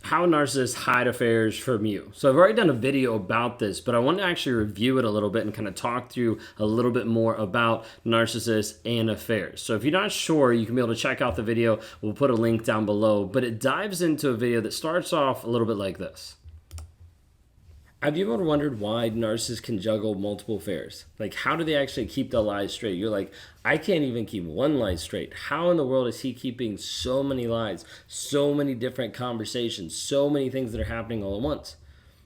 how narcissists hide affairs from you. So I've already done a video about this, but I want to actually review it a little bit and kind of talk through a little bit more about narcissists and affairs. So if you're not sure, you can be able to check out the video. We'll put a link down below, but it dives into a video that starts off a little bit like this. Have you ever wondered why narcissists can juggle multiple affairs? Like, how do they actually keep the lies straight? You're like, I can't even keep one lie straight. How in the world is he keeping so many lies, so many different conversations, so many things that are happening all at once?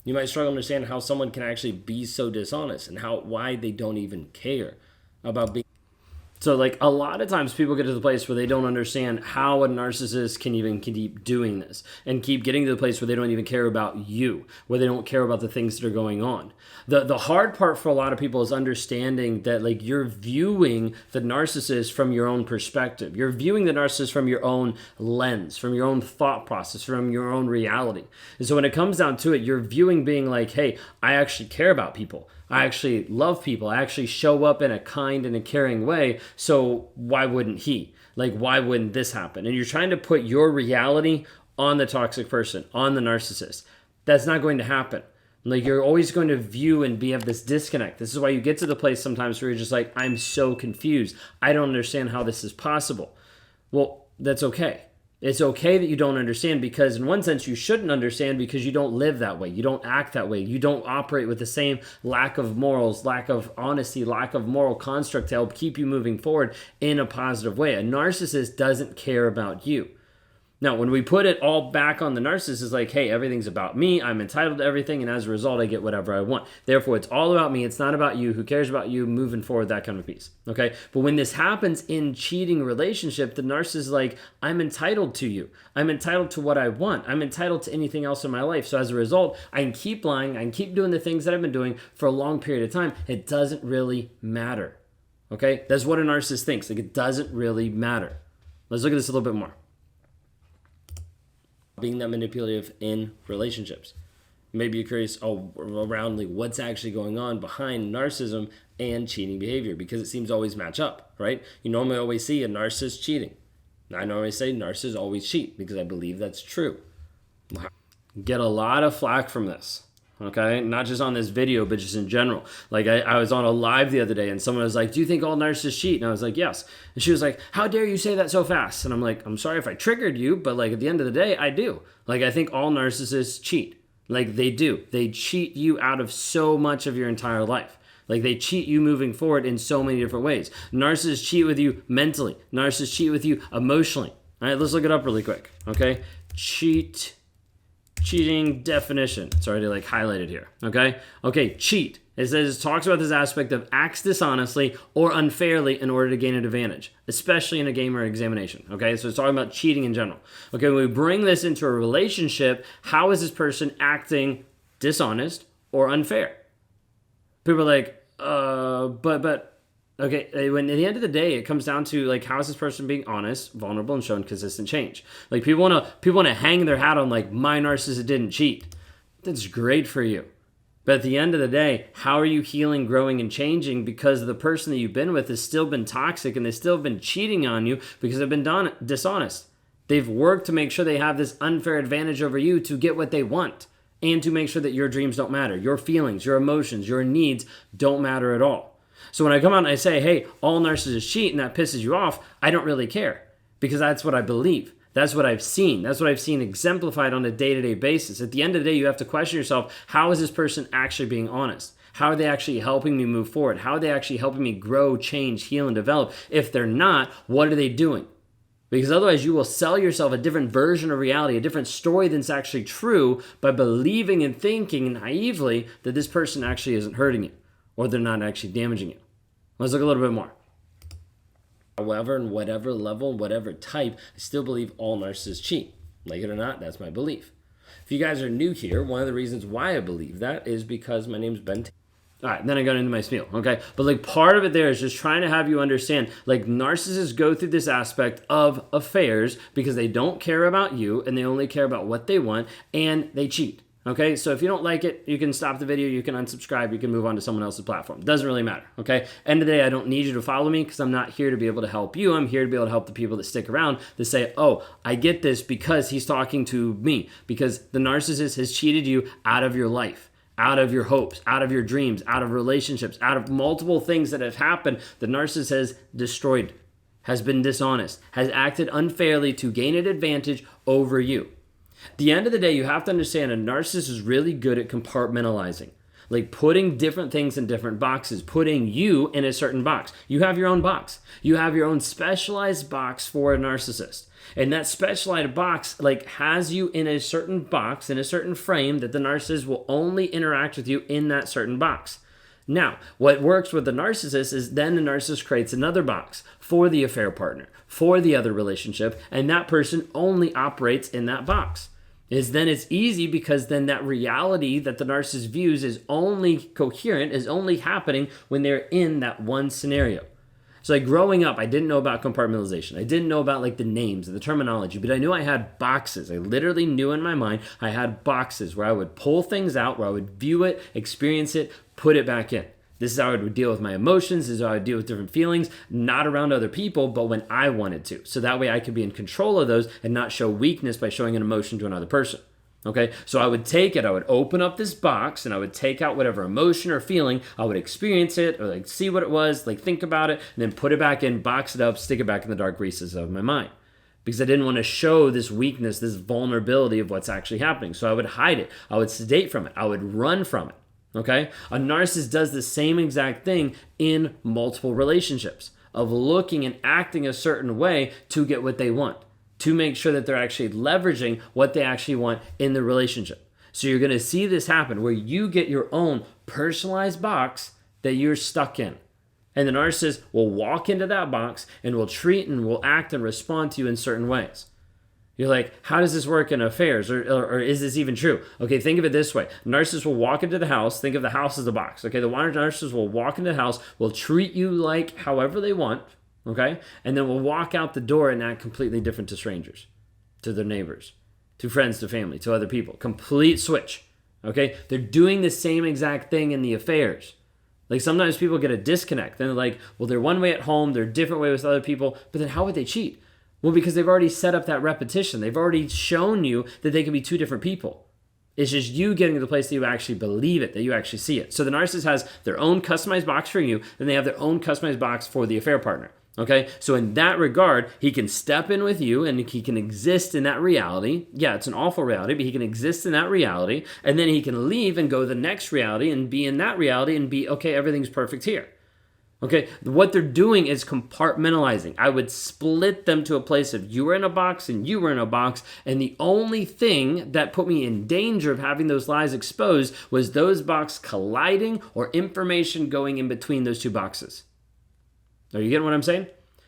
You might struggle to understand how someone can actually be so dishonest and why they don't even care about being. So like a lot of times people get to the place where they don't understand how a narcissist can even keep doing this and keep getting to the place where they don't even care about you, where they don't care about the things that are going on. The hard part for a lot of people is understanding that like you're viewing the narcissist from your own perspective. You're viewing the narcissist from your own lens, from your own thought process, from your own reality. And so when it comes down to it, you're viewing being like, hey, I actually care about people. I actually love people. I actually show up in a kind and a caring way. So why wouldn't he? Like, why wouldn't this happen? And you're trying to put your reality on the toxic person, on the narcissist. That's not going to happen. Like, you're always going to view and have this disconnect. This is why you get to the place sometimes where you're just like, I'm so confused. I don't understand how this is possible. Well, that's okay. It's okay that you don't understand, because in one sense you shouldn't understand, because you don't live that way. You don't act that way. You don't operate with the same lack of morals, lack of honesty, lack of moral construct to help keep you moving forward in a positive way. A narcissist doesn't care about you. Now, when we put it all back on the narcissist, it's like, hey, everything's about me. I'm entitled to everything, and as a result, I get whatever I want. Therefore, it's all about me. It's not about you. Who cares about you? Moving forward, that kind of piece. Okay? But when this happens in cheating relationship, the narcissist is like, I'm entitled to you. I'm entitled to what I want. I'm entitled to anything else in my life. So as a result, I can keep lying. I can keep doing the things that I've been doing for a long period of time. It doesn't really matter. Okay? That's what a narcissist thinks. Like, it doesn't really matter. Let's look at this a little bit more. Being that manipulative in relationships. Maybe you're curious around like what's actually going on behind narcissism and cheating behavior, because it seems to always match up, right? You normally always see a narcissist cheating. I normally say narcissists always cheat because I believe that's true. Get a lot of flack from this. Okay, not just on this video, but just in general. Like I was on a live the other day and someone was like, do you think all narcissists cheat? And I was like, yes. And she was like, how dare you say that so fast? And I'm like, I'm sorry if I triggered you, but like at the end of the day, I do. Like I think all narcissists cheat. Like they do. They cheat you out of so much of your entire life. Like they cheat you moving forward in so many different ways. Narcissists cheat with you mentally. Narcissists cheat with you emotionally. All right, let's look it up really quick. Okay, cheating definition. It's already like highlighted here. Okay, cheat. It says it talks about this aspect of acts dishonestly or unfairly in order to gain an advantage, especially in a game or examination. Okay, so it's talking about cheating in general. Okay, when we bring this into a relationship, how is this person acting dishonest or unfair? People are like, but okay, when at the end of the day, it comes down to like, how is this person being honest, vulnerable, and showing consistent change? Like people wanna hang their hat on like, my narcissist didn't cheat. That's great for you. But at the end of the day, how are you healing, growing, and changing because the person that you've been with has still been toxic and they've still been cheating on you because they've been dishonest. They've worked to make sure they have this unfair advantage over you to get what they want and to make sure that your dreams don't matter. Your feelings, your emotions, your needs don't matter at all. So when I come out and I say, hey, all narcissists cheat and that pisses you off, I don't really care because that's what I believe. That's what I've seen. That's what I've seen exemplified on a day-to-day basis. At the end of the day, you have to question yourself, how is this person actually being honest? How are they actually helping me move forward? How are they actually helping me grow, change, heal, and develop? If they're not, what are they doing? Because otherwise you will sell yourself a different version of reality, a different story that's actually true by believing and thinking naively that this person actually isn't hurting you or they're not actually damaging you. Let's look a little bit more. However, in whatever level, whatever type, I still believe all narcissists cheat. Like it or not, that's my belief. If you guys are new here, one of the reasons why I believe that is because my name's Ben. All right, then I got into my spiel, okay? But like part of it there is just trying to have you understand, like narcissists go through this aspect of affairs because they don't care about you and they only care about what they want and they cheat. Okay, so if you don't like it, you can stop the video, you can unsubscribe, you can move on to someone else's platform. Doesn't really matter, okay? End of the day, I don't need you to follow me because I'm not here to be able to help you. I'm here to be able to help the people that stick around to say, oh, I get this because he's talking to me, because the narcissist has cheated you out of your life, out of your hopes, out of your dreams, out of relationships, out of multiple things that have happened. The narcissist has destroyed, has been dishonest, has acted unfairly to gain an advantage over you. At the end of the day, you have to understand a narcissist is really good at compartmentalizing, like putting different things in different boxes, putting you in a certain box. You have your own box. You have your own specialized box for a narcissist. And that specialized box like has you in a certain box, in a certain frame that the narcissist will only interact with you in that certain box. Now, what works with the narcissist is then the narcissist creates another box for the affair partner, for the other relationship, and that person only operates in that box. Then it's easy because then that reality that the narcissist views is only coherent, is only happening when they're in that one scenario. So like growing up, I didn't know about compartmentalization. I didn't know about like the names and the terminology, but I knew I had boxes. I literally knew in my mind I had boxes where I would pull things out, where I would view it, experience it, put it back in. This is how I would deal with my emotions. This is how I would deal with different feelings, not around other people, but when I wanted to. So that way I could be in control of those and not show weakness by showing an emotion to another person. Okay, so I would take it, I would open up this box and I would take out whatever emotion or feeling, I would experience it or like see what it was, like think about it, and then put it back in, box it up, stick it back in the dark recesses of my mind. Because I didn't want to show this weakness, this vulnerability of what's actually happening. So I would hide it, I would sedate from it, I would run from it. Okay, a narcissist does the same exact thing in multiple relationships of looking and acting a certain way to get what they want, to make sure that they're actually leveraging what they actually want in the relationship. So you're going to see this happen where you get your own personalized box that you're stuck in. And the narcissist will walk into that box and will treat and will act and respond to you in certain ways. You're like, how does this work in affairs? Or is this even true? Okay, think of it this way. Narcissists will walk into the house. Think of the house as a box. Okay, the narcissist will walk into the house, will treat you like however they want, okay? And then will walk out the door and act completely different to strangers, to their neighbors, to friends, to family, to other people. Complete switch, okay? They're doing the same exact thing in the affairs. Like sometimes people get a disconnect. Then they're like, well, they're one way at home, they're a different way with other people, but then how would they cheat? Well, because they've already set up that repetition. They've already shown you that they can be two different people. It's just you getting to the place that you actually believe it, that you actually see it. So the narcissist has their own customized box for you, and they have their own customized box for the affair partner. Okay, so in that regard, he can step in with you and he can exist in that reality. Yeah, it's an awful reality, but he can exist in that reality, and then he can leave and go to the next reality and be in that reality and be, okay, everything's perfect here. Okay, what they're doing is compartmentalizing. I would split them to a place of you were in a box and you were in a box, and the only thing that put me in danger of having those lies exposed was those boxes colliding or information going in between those two boxes. Are you getting what I'm saying?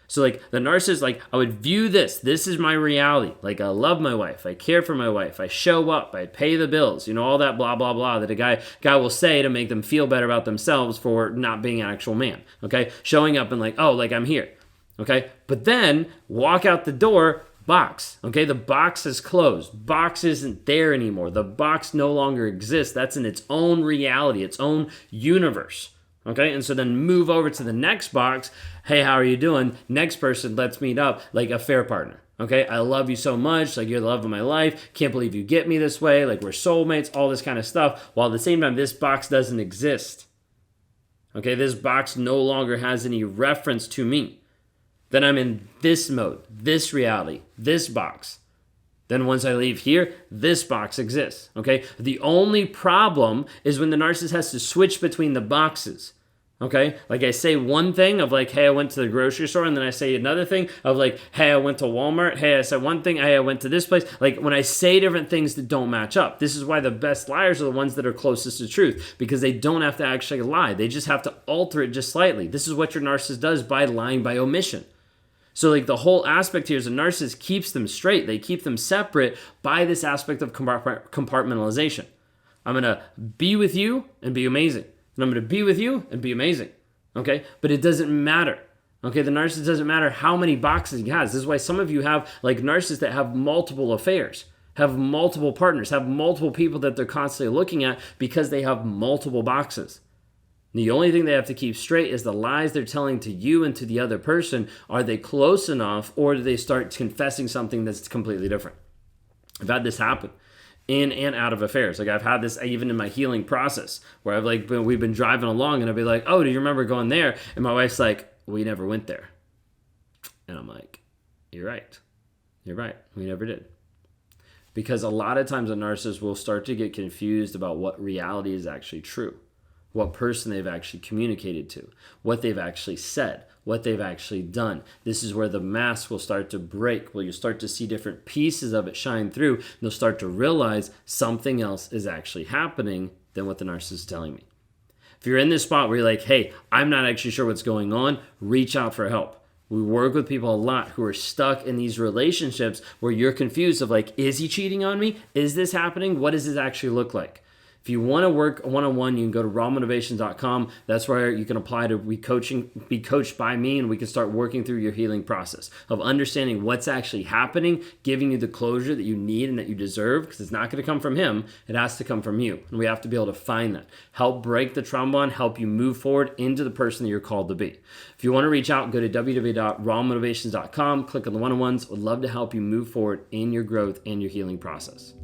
So like the narcissist, like I would view this is my reality. Like I love my wife, I care for my wife, I show up, I pay the bills, all that blah, blah, blah that a guy will say to make them feel better about themselves for not being an actual man, okay? Showing up and like, oh, like I'm here, okay? But then walk out the door, box, okay? The box is closed. Box isn't there anymore. The box no longer exists. That's in its own reality, its own universe. Okay, and so then move over to the next box. Hey, how are you doing? Next person, let's meet up like a fair partner. Okay, I love you so much. Like you're the love of my life. Can't believe you get me this way. Like we're soulmates, all this kind of stuff. While at the same time, this box doesn't exist. Okay, this box no longer has any reference to me. Then I'm in this mode, this reality, this box. Then once I leave here, this box exists, okay? The only problem is when the narcissist has to switch between the boxes, okay? Like I say one thing of like, hey, I went to the grocery store, and then I say another thing of like, hey, I went to Walmart. Hey, I said one thing. Hey, I went to this place. Like when I say different things that don't match up, this is why the best liars are the ones that are closest to truth, because they don't have to actually lie. They just have to alter it just slightly. This is what your narcissist does by lying by omission. So like the whole aspect here is a narcissist keeps them straight. They keep them separate by this aspect of compartmentalization. I'm going to be with you and be amazing. And I'm going to be with you and be amazing. Okay? But it doesn't matter. Okay? The narcissist doesn't matter how many boxes he has. This is why some of you have like narcissists that have multiple affairs. have multiple partners, have multiple people that they're constantly looking at because they have multiple boxes. The only thing they have to keep straight is the lies they're telling to you and to the other person. Are they close enough, or do they start confessing something that's completely different? I've had this happen in and out of affairs. Like I've had this even in my healing process where we've been driving along and I'll be like, oh, do you remember going there? And my wife's like, we never went there. And I'm like, you're right. You're right. We never did. Because a lot of times a narcissist will start to get confused about what reality is actually true, what person they've actually communicated to, what they've actually said, what they've actually done. This is where the mask will start to break, where you'll start to see different pieces of it shine through, and they'll start to realize something else is actually happening than what the narcissist is telling me. If you're in this spot where you're like, hey, I'm not actually sure what's going on, reach out for help. We work with people a lot who are stuck in these relationships where you're confused of like, is he cheating on me? Is this happening? What does this actually look like? If you want to work one-on-one, you can go to rawmotivations.com. That's where you can apply to be coached by me, and we can start working through your healing process of understanding what's actually happening, giving you the closure that you need and that you deserve, because it's not going to come from him. It has to come from you, and we have to be able to find that. Help break the trauma bond, help you move forward into the person that you're called to be. If you want to reach out, go to www.rawmotivations.com, click on the one-on-ones. Would love to help you move forward in your growth and your healing process.